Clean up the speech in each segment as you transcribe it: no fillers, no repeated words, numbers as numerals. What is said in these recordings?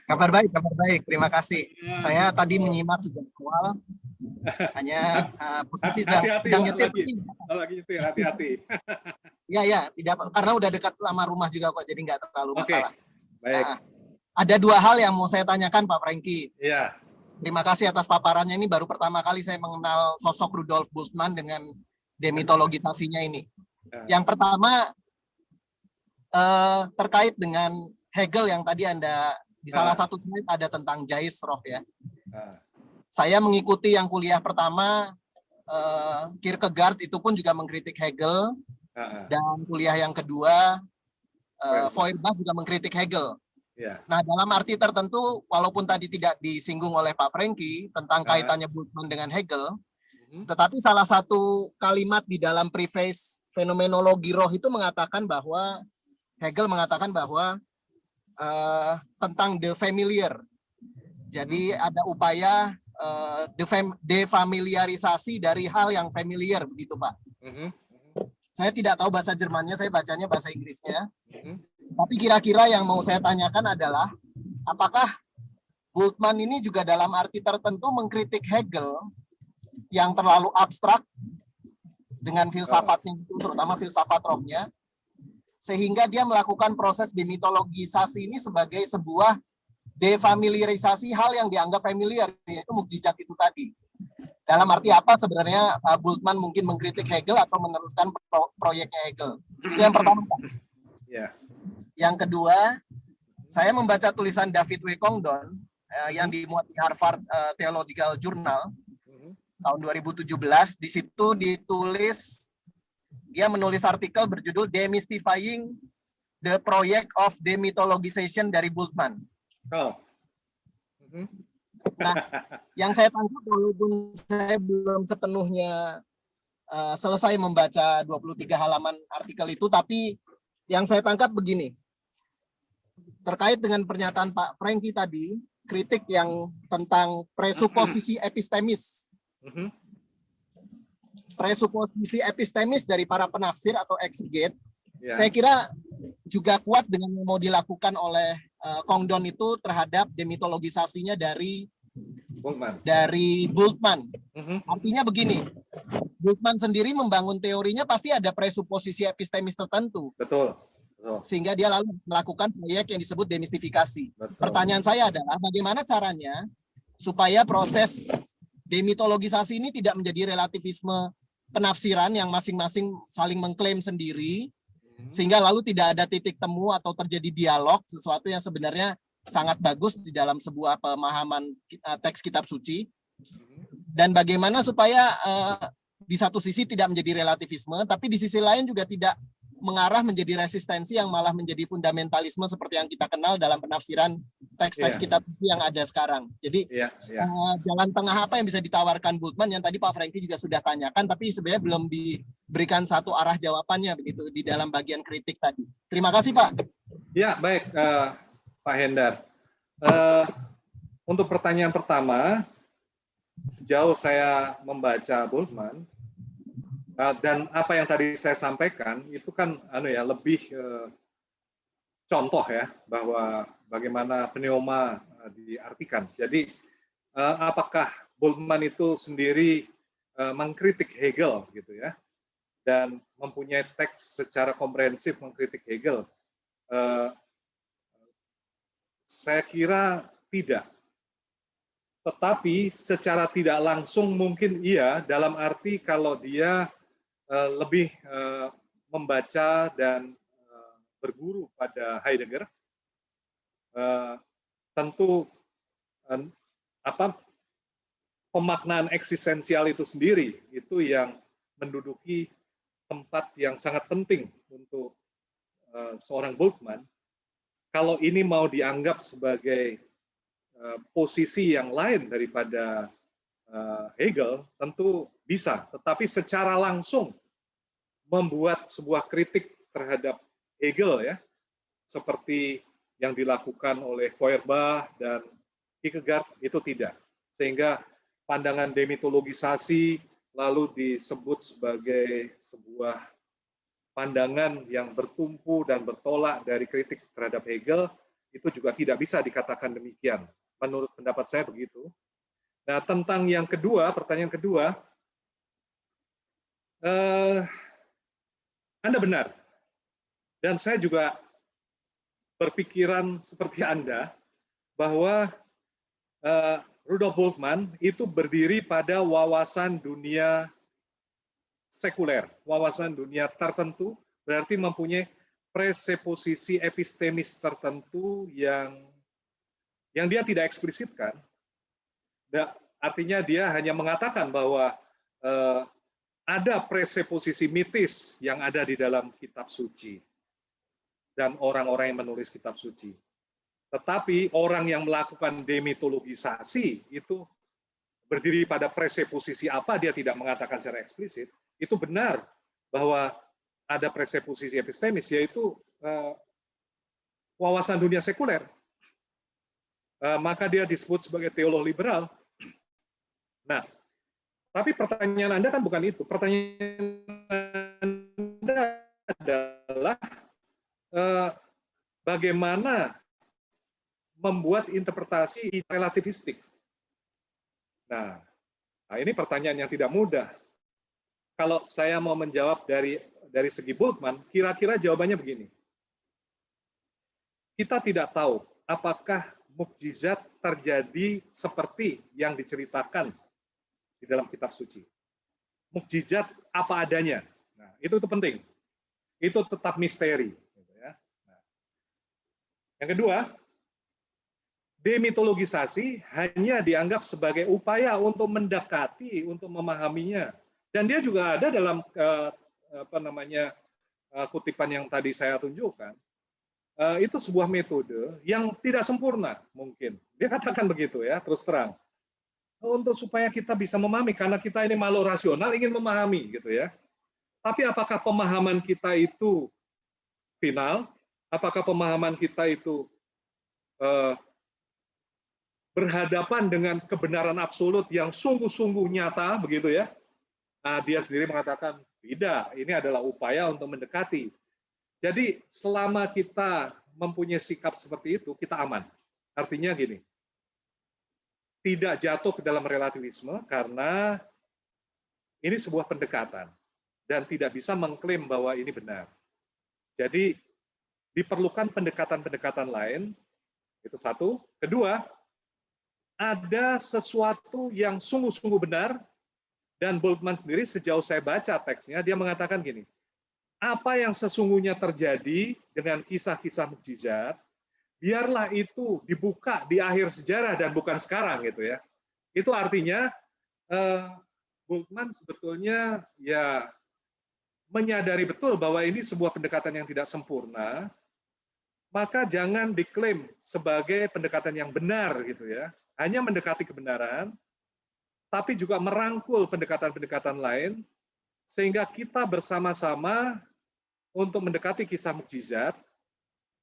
Kabar baik, kabar baik. Terima kasih. Saya tadi Oh. menyimak sejak awal, hanya posisi Hati-hati sedang nyetir. lagi nyetir, hati-hati. Ya, tidak, karena udah dekat sama rumah juga kok, jadi nggak terlalu masalah. Baik. Ada dua hal yang mau saya tanyakan, Pak Franky. Iya. Terima kasih atas paparannya. Ini baru pertama kali saya mengenal sosok Rudolf Bultmann dengan demitologisasinya ini. Yang pertama, terkait dengan Hegel yang tadi Anda di salah satu slide ada tentang Jaisroch ya. Saya mengikuti yang kuliah pertama, Kierkegaard itu pun juga mengkritik Hegel, dan kuliah yang kedua, Feuerbach juga mengkritik Hegel. Nah, dalam arti tertentu, walaupun tadi tidak disinggung oleh Pak Franky tentang kaitannya Bultmann dengan Hegel, tetapi salah satu kalimat di dalam preface Fenomenologi Roh itu mengatakan bahwa Hegel mengatakan bahwa tentang the familiar. Jadi ada upaya defamiliarisasi dari hal yang familiar, begitu Pak. Saya tidak tahu bahasa Jermannya, saya bacanya bahasa Inggrisnya. Tapi kira-kira yang mau saya tanyakan adalah, apakah Bultmann ini juga dalam arti tertentu mengkritik Hegel yang terlalu abstrak dengan filsafatnya, terutama filsafat rohnya, sehingga dia melakukan proses demitologisasi ini sebagai sebuah defamiliarisasi hal yang dianggap familiar, yaitu mukjizat itu tadi. Dalam arti apa sebenarnya Bultmann mungkin mengkritik Hegel atau meneruskan proyeknya Hegel? Itu yang pertama, Pak. Yang kedua, saya membaca tulisan David W. Congdon yang dimuat di Harvard Theological Journal tahun 2017. Di situ ditulis, dia menulis artikel berjudul Demystifying the Project of Demitologization dari Bultmann. Nah, yang saya tangkap, walaupun saya belum sepenuhnya selesai membaca 23 halaman artikel itu, tapi yang saya tangkap begini. Terkait dengan pernyataan Pak Franky tadi, kritik yang tentang presuposisi epistemis. Presuposisi epistemis dari para penafsir atau exeget, saya kira juga kuat dengan yang mau dilakukan oleh Congdon itu terhadap demitologisasinya dari Bultmann. Artinya begini, Bultmann sendiri membangun teorinya pasti ada presuposisi epistemis tertentu. Betul. Sehingga dia lalu melakukan proyek yang disebut demistifикasi. Pertanyaan saya adalah bagaimana caranya supaya proses demitologisasi ini tidak menjadi relativisme penafsiran yang masing-masing saling mengklaim sendiri, sehingga lalu tidak ada titik temu atau terjadi dialog, sesuatu yang sebenarnya sangat bagus di dalam sebuah pemahaman teks kitab suci. Dan bagaimana supaya di satu sisi tidak menjadi relativisme, tapi di sisi lain juga tidak mengarah menjadi resistensi yang malah menjadi fundamentalisme seperti yang kita kenal dalam penafsiran teks-teks kitab suci yang ada sekarang. Jadi jalan tengah apa yang bisa ditawarkan Bultmann yang tadi Pak Franky juga sudah tanyakan, tapi sebenarnya belum diberikan satu arah jawabannya begitu di dalam bagian kritik tadi. Terima kasih Pak. Ya, baik Pak Hendar. Untuk pertanyaan pertama, sejauh saya membaca Bultmann, dan apa yang tadi saya sampaikan itu kan lebih contoh ya bahwa bagaimana pneuma diartikan. Jadi apakah Bultmann itu sendiri mengkritik Hegel gitu ya dan mempunyai teks secara komprehensif mengkritik Hegel? Saya kira tidak. Tetapi secara tidak langsung mungkin iya, dalam arti kalau dia lebih membaca dan berguru pada Heidegger, tentu pemaknaan eksistensial itu sendiri itu yang menduduki tempat yang sangat penting untuk seorang Bultmann. Kalau ini mau dianggap sebagai posisi yang lain daripada Hegel, tentu bisa. Tetapi secara langsung membuat sebuah kritik terhadap Hegel ya, seperti yang dilakukan oleh Feuerbach dan Kierkegaard itu tidak. Sehingga pandangan demitologisasi lalu disebut sebagai sebuah pandangan yang bertumpu dan bertolak dari kritik terhadap Hegel itu juga tidak bisa dikatakan demikian. Menurut pendapat saya begitu. Nah, tentang yang kedua, pertanyaan kedua, Anda benar. Dan saya juga berpikiran seperti Anda, bahwa Rudolf Bultmann itu berdiri pada wawasan dunia sekuler, wawasan dunia tertentu, berarti mempunyai preseposisi epistemis tertentu yang dia tidak eksplisitkan. Artinya dia hanya mengatakan bahwa ada preseposisi mitis yang ada di dalam kitab suci dan orang-orang yang menulis kitab suci. Tetapi orang yang melakukan demitologisasi itu berdiri pada preseposisi apa, dia tidak mengatakan secara eksplisit. Itu benar bahwa ada preseposisi epistemis, yaitu wawasan dunia sekuler. Maka dia disebut sebagai teolog liberal. Nah, tapi pertanyaan Anda kan bukan itu. Pertanyaan Anda adalah bagaimana membuat interpretasi relativistik. Nah, ini pertanyaan yang tidak mudah. Kalau saya mau menjawab dari segi Bultmann, kira-kira jawabannya begini. Kita tidak tahu apakah mukjizat terjadi seperti yang diceritakan di dalam kitab suci. Mukjizat apa adanya. Nah, itu penting. Itu tetap misteri. Nah, yang kedua, demitologisasi hanya dianggap sebagai upaya untuk mendekati, untuk memahaminya. Dan dia juga ada dalam kutipan yang tadi saya tunjukkan. Itu sebuah metode yang tidak sempurna mungkin. Dia katakan begitu ya, terus terang. Untuk supaya kita bisa memahami, karena kita ini makhluk rasional ingin memahami gitu ya. Tapi apakah pemahaman kita itu final? Apakah pemahaman kita itu berhadapan dengan kebenaran absolut yang sungguh-sungguh nyata, begitu ya? Nah, dia sendiri mengatakan, tidak, ini adalah upaya untuk mendekati. Jadi, selama kita mempunyai sikap seperti itu, kita aman. Artinya gini, tidak jatuh ke dalam relativisme, karena ini sebuah pendekatan, dan tidak bisa mengklaim bahwa ini benar. Jadi, diperlukan pendekatan-pendekatan lain, itu satu. Kedua, ada sesuatu yang sungguh-sungguh benar, dan Bultmann sendiri sejauh saya baca teksnya, dia mengatakan gini, apa yang sesungguhnya terjadi dengan kisah-kisah mukjizat, biarlah itu dibuka di akhir sejarah dan bukan sekarang gitu ya. Itu artinya Bultmann sebetulnya ya menyadari betul bahwa ini sebuah pendekatan yang tidak sempurna, maka jangan diklaim sebagai pendekatan yang benar gitu ya. Hanya mendekati kebenaran, tapi juga merangkul pendekatan-pendekatan lain, sehingga kita bersama-sama untuk mendekati kisah mukjizat.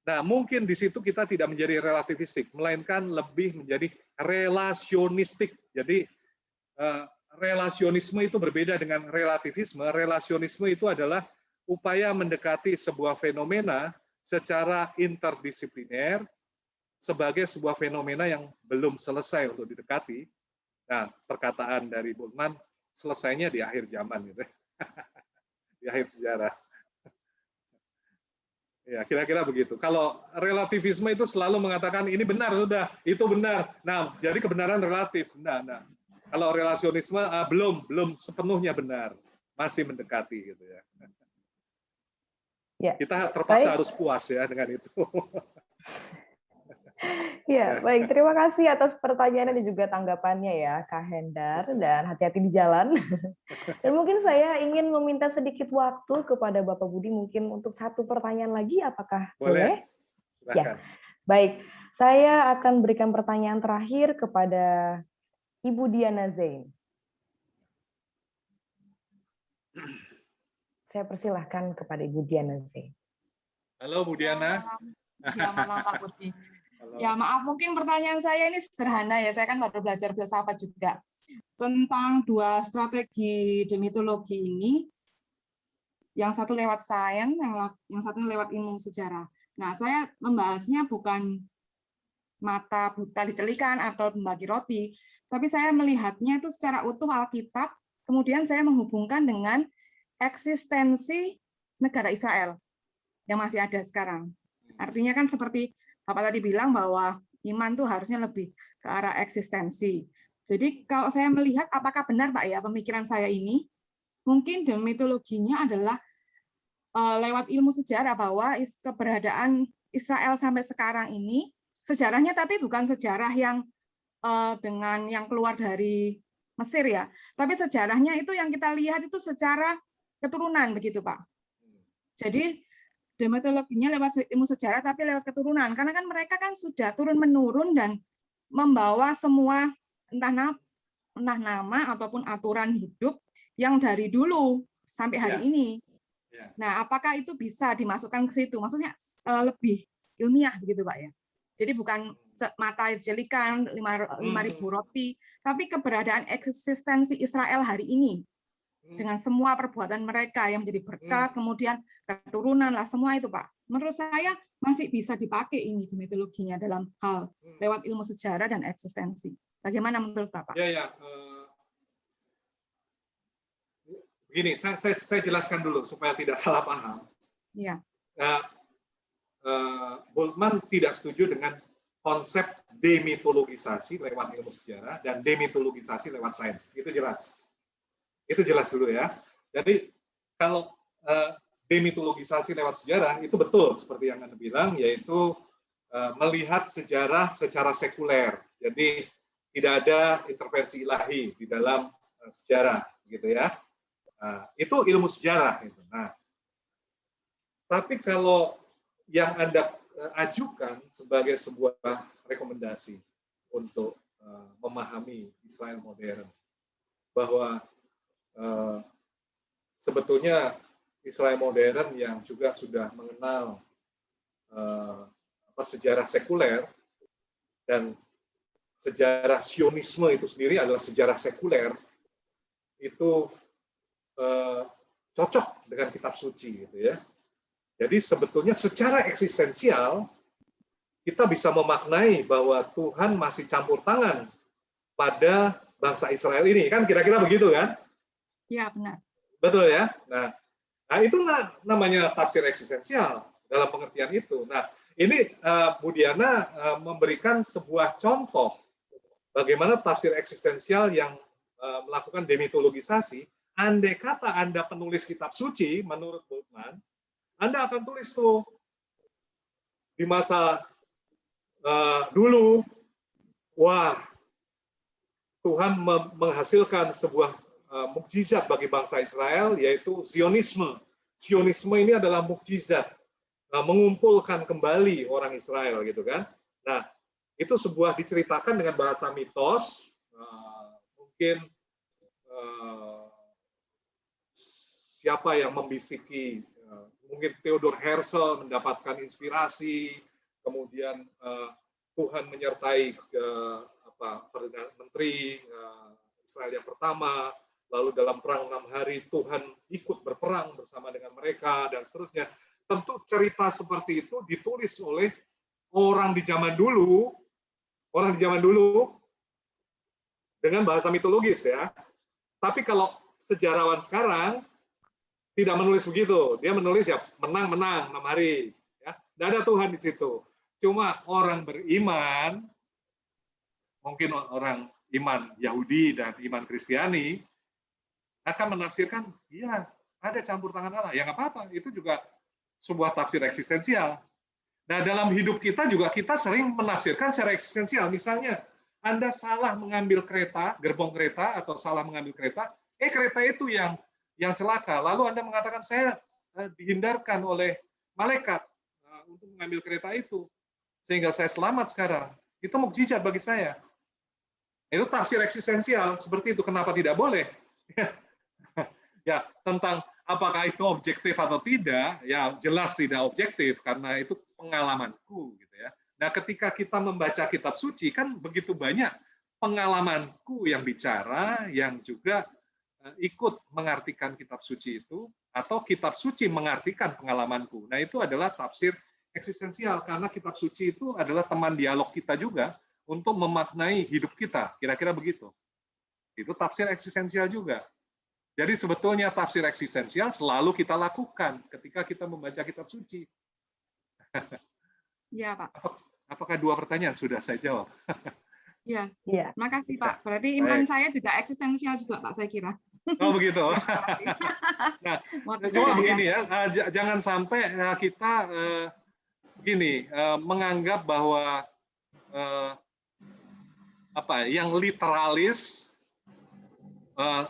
Nah, mungkin di situ kita tidak menjadi relativistik, melainkan lebih menjadi relasionistik. Jadi, relasionisme itu berbeda dengan relativisme. Relasionisme itu adalah upaya mendekati sebuah fenomena secara interdisipliner, sebagai sebuah fenomena yang belum selesai untuk didekati. Nah, perkataan dari Bultmann, selesainya di akhir zaman, gitu. Di akhir sejarah. Ya, kira-kira begitu. Kalau relativisme itu selalu mengatakan, ini benar, sudah, itu benar. Nah, jadi kebenaran relatif. Nah. Kalau relasionisme, belum sepenuhnya benar. Masih mendekati, gitu ya. Kita terpaksa harus puas ya dengan itu. Ya, baik. Terima kasih atas pertanyaan dan juga tanggapannya ya, Kak Hendar, dan hati-hati di jalan. Dan mungkin saya ingin meminta sedikit waktu kepada Bapak Budi mungkin untuk satu pertanyaan lagi, apakah boleh? Ya, baik. Saya akan berikan pertanyaan terakhir kepada Ibu Diana Zain. Saya persilahkan kepada Ibu Diana Zain. Halo Bu Diana. Ya, malam Pak Budi. Ya, maaf, mungkin pertanyaan saya ini sederhana ya, saya kan baru belajar filsafat juga. Tentang dua strategi demitologi ini, yang satu lewat sains, yang satu lewat ilmu sejarah. Nah, saya membahasnya bukan mata buta dicelikan atau membagi roti, tapi saya melihatnya itu secara utuh Alkitab, kemudian saya menghubungkan dengan eksistensi negara Israel yang masih ada sekarang. Artinya kan seperti Bapak tadi bilang bahwa iman tuh harusnya lebih ke arah eksistensi. Jadi kalau saya melihat apakah benar Pak ya pemikiran saya ini, mungkin demitologinya adalah lewat ilmu sejarah bahwa keberadaan Israel sampai sekarang ini sejarahnya tapi bukan sejarah yang dengan yang keluar dari Mesir ya, tapi sejarahnya itu yang kita lihat itu secara keturunan begitu Pak. Jadi demitologinya lewat ilmu sejarah tapi lewat keturunan, karena kan mereka kan sudah turun-menurun dan membawa semua entah nama ataupun aturan hidup yang dari dulu sampai hari ini. Nah, apakah itu bisa dimasukkan ke situ? Maksudnya lebih ilmiah begitu Pak ya. Jadi bukan mata jelikan 5.000 roti, tapi keberadaan eksistensi Israel hari ini dengan semua perbuatan mereka yang menjadi berkat, kemudian keturunan lah semua itu Pak. Menurut saya masih bisa dipakai ini demitologinya dalam hal lewat ilmu sejarah dan eksistensi. Bagaimana menurut Bapak? Ya. Begini, saya jelaskan dulu supaya tidak salah paham. Ya. Bultmann tidak setuju dengan konsep demitologisasi lewat ilmu sejarah dan demitologisasi lewat sains. Itu jelas. Itu jelas dulu ya. Jadi kalau demitologisasi lewat sejarah itu betul seperti yang Anda bilang, yaitu melihat sejarah secara sekuler. Jadi tidak ada intervensi ilahi di dalam sejarah, gitu ya. Itu ilmu sejarah. Gitu. Nah, tapi kalau yang Anda ajukan sebagai sebuah rekomendasi untuk memahami Israel modern, bahwa sebetulnya Israel modern yang juga sudah mengenal sejarah sekuler, dan sejarah Sionisme itu sendiri adalah sejarah sekuler, itu cocok dengan kitab suci, gitu ya. Jadi sebetulnya secara eksistensial kita bisa memaknai bahwa Tuhan masih campur tangan pada bangsa Israel ini, kan kira-kira begitu kan? Ya, benar. Betul ya. Nah itu namanya tafsir eksistensial dalam pengertian itu. Nah, ini Bu Diana memberikan sebuah contoh bagaimana tafsir eksistensial yang melakukan demitologisasi. Andai kata Anda penulis kitab suci, menurut Bultmann, Anda akan tulis tuh di masa dulu, wah, Tuhan menghasilkan sebuah mukjizat bagi bangsa Israel, yaitu Zionisme. Zionisme ini adalah mukjizat, mengumpulkan kembali orang Israel, gitu kan. Nah, itu sebuah diceritakan dengan bahasa mitos, mungkin siapa yang membisiki, mungkin Theodor Herzl mendapatkan inspirasi, kemudian Tuhan menyertai Perdana Menteri Israel yang pertama, lalu dalam perang 6 hari Tuhan ikut berperang bersama dengan mereka, dan seterusnya. Tentu cerita seperti itu ditulis oleh orang di zaman dulu dengan bahasa mitologis ya. Tapi kalau sejarawan sekarang tidak menulis begitu, dia menulis ya menang 6 hari, ya. Tidak ada Tuhan di situ. Cuma orang beriman, mungkin orang iman Yahudi dan iman Kristiani akan menafsirkan, iya ada campur tangan Allah. Ya nggak apa-apa, itu juga sebuah tafsir eksistensial. Nah, dalam hidup kita juga kita sering menafsirkan secara eksistensial. Misalnya, Anda salah mengambil kereta, gerbong kereta, atau salah mengambil kereta, kereta itu yang celaka. Lalu Anda mengatakan, saya dihindarkan oleh malaikat untuk mengambil kereta itu, sehingga saya selamat sekarang. Itu mukjizat bagi saya. Itu tafsir eksistensial. Seperti itu. Kenapa tidak boleh? Ya, tentang apakah itu objektif atau tidak, ya jelas tidak objektif, karena itu pengalamanku. Gitu ya. Nah, ketika kita membaca kitab suci, kan begitu banyak pengalamanku yang bicara, yang juga ikut mengartikan kitab suci itu, atau kitab suci mengartikan pengalamanku. Nah, itu adalah tafsir eksistensial karena kitab suci itu adalah teman dialog kita juga untuk memaknai hidup kita, kira-kira begitu. Itu tafsir eksistensial juga. Jadi sebetulnya tafsir eksistensial selalu kita lakukan ketika kita membaca kitab suci. Iya, Pak. Apakah 2 pertanyaan sudah saya jawab? Iya. Iya. Makasih, Pak. Berarti iman saya juga eksistensial juga, Pak, saya kira. Oh begitu. Nah, cuma begini ya, jangan sampai kita menganggap bahwa yang literalis,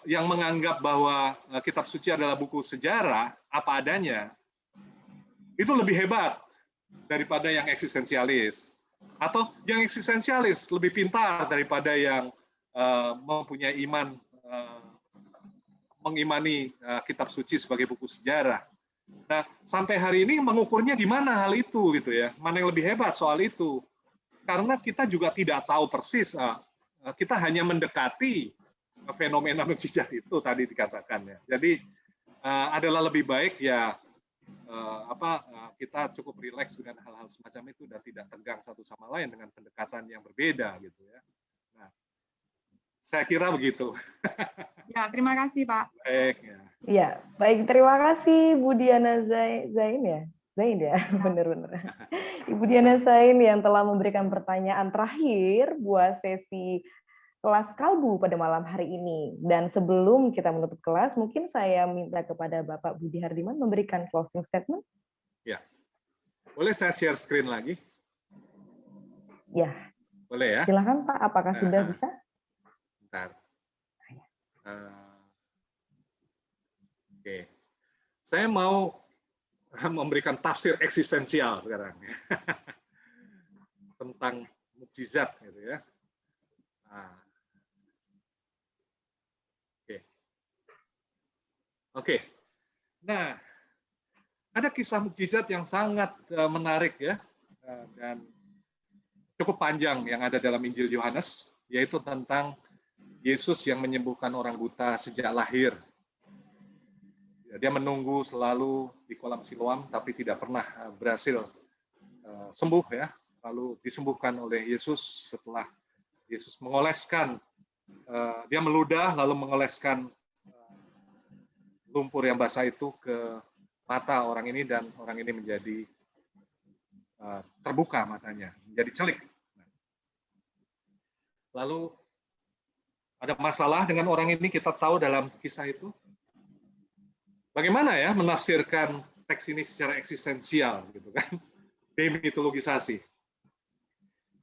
yang menganggap bahwa kitab suci adalah buku sejarah apa adanya, itu lebih hebat daripada yang eksistensialis. Atau yang eksistensialis lebih pintar daripada yang mempunyai iman, mengimani kitab suci sebagai buku sejarah. Nah, sampai hari ini mengukurnya di mana hal itu gitu ya? Mana yang lebih hebat soal itu? Karena kita juga tidak tahu persis. Kita hanya mendekati fenomena mukjizat itu tadi dikatakan ya. Jadi adalah lebih baik ya kita cukup rileks dengan hal-hal semacam itu dan tidak tegang satu sama lain dengan pendekatan yang berbeda gitu ya. Nah, saya kira begitu. Ya, terima kasih, Pak. Baik ya. Iya, baik, terima kasih Bu Diana Zain ya. Zain ya, benar-benar. Ibu Diana Zain yang telah memberikan pertanyaan terakhir buat sesi kelas kalbu pada malam hari ini. Dan sebelum kita menutup kelas, mungkin saya minta kepada Bapak Budi Hardiman memberikan closing statement. Ya, boleh saya share screen lagi? Ya, boleh ya? Silakan Pak, apakah sudah bisa? Bentar. Oke, saya mau memberikan tafsir eksistensial sekarang tentang mukjizat, gitu ya. Oke. Nah, ada kisah mukjizat yang sangat menarik ya, dan cukup panjang yang ada dalam Injil Yohanes, yaitu tentang Yesus yang menyembuhkan orang buta sejak lahir. Dia menunggu selalu di kolam Siloam, tapi tidak pernah berhasil sembuh ya. Lalu disembuhkan oleh Yesus setelah Yesus mengoleskan, dia meludah lalu mengoleskan lumpur yang basah itu ke mata orang ini dan orang ini menjadi terbuka matanya, menjadi celik. Lalu ada masalah dengan orang ini, kita tahu dalam kisah itu. Bagaimana ya menafsirkan teks ini secara eksistensial, gitu kan? Demitologisasi.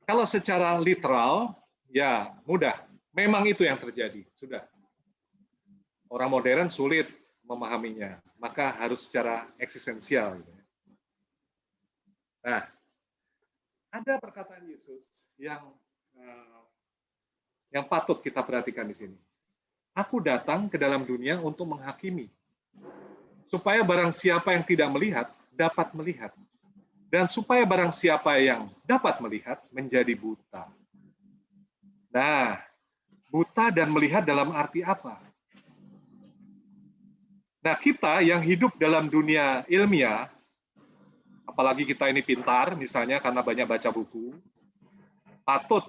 Kalau secara literal, ya mudah. Memang itu yang terjadi, sudah. Orang modern sulit memahaminya, maka harus secara eksistensial. Nah, ada perkataan Yesus yang patut kita perhatikan di sini. Aku datang ke dalam dunia untuk menghakimi, supaya barang siapa yang tidak melihat, dapat melihat. Dan supaya barang siapa yang dapat melihat, menjadi buta. Nah, buta dan melihat dalam arti apa? Nah, kita yang hidup dalam dunia ilmiah, apalagi kita ini pintar, misalnya karena banyak baca buku, patut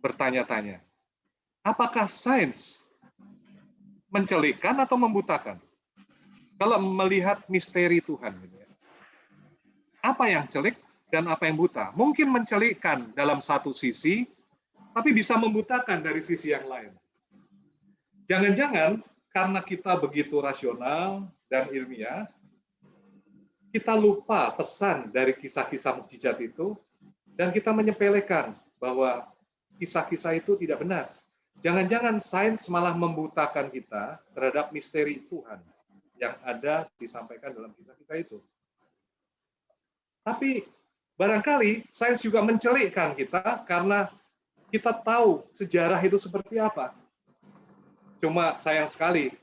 bertanya-tanya, apakah sains mencelikkan atau membutakan? Kalau melihat misteri Tuhan, apa yang celik dan apa yang buta? Mungkin mencelikkan dalam satu sisi, tapi bisa membutakan dari sisi yang lain. Jangan-jangan karena kita begitu rasional dan ilmiah, kita lupa pesan dari kisah-kisah mukjizat itu, dan kita menyepelekan bahwa kisah-kisah itu tidak benar. Jangan-jangan sains malah membutakan kita terhadap misteri Tuhan yang ada disampaikan dalam kisah-kisah itu. Tapi barangkali sains juga mencelikkan kita karena kita tahu sejarah itu seperti apa. Cuma sayang sekali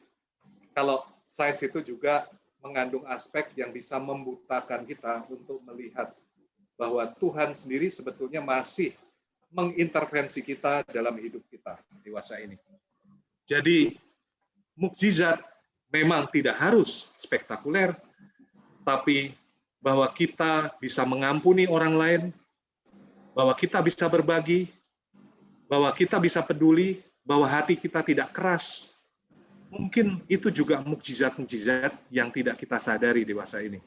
kalau sains itu juga mengandung aspek yang bisa membutakan kita untuk melihat bahwa Tuhan sendiri sebetulnya masih mengintervensi kita dalam hidup kita dewasa ini. Jadi mukjizat memang tidak harus spektakuler, tapi bahwa kita bisa mengampuni orang lain, bahwa kita bisa berbagi, bahwa kita bisa peduli, bahwa hati kita tidak keras. Mungkin itu juga mukjizat-mukjizat yang tidak kita sadari dewasa ini.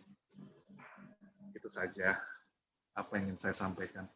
Itu saja apa yang ingin saya sampaikan.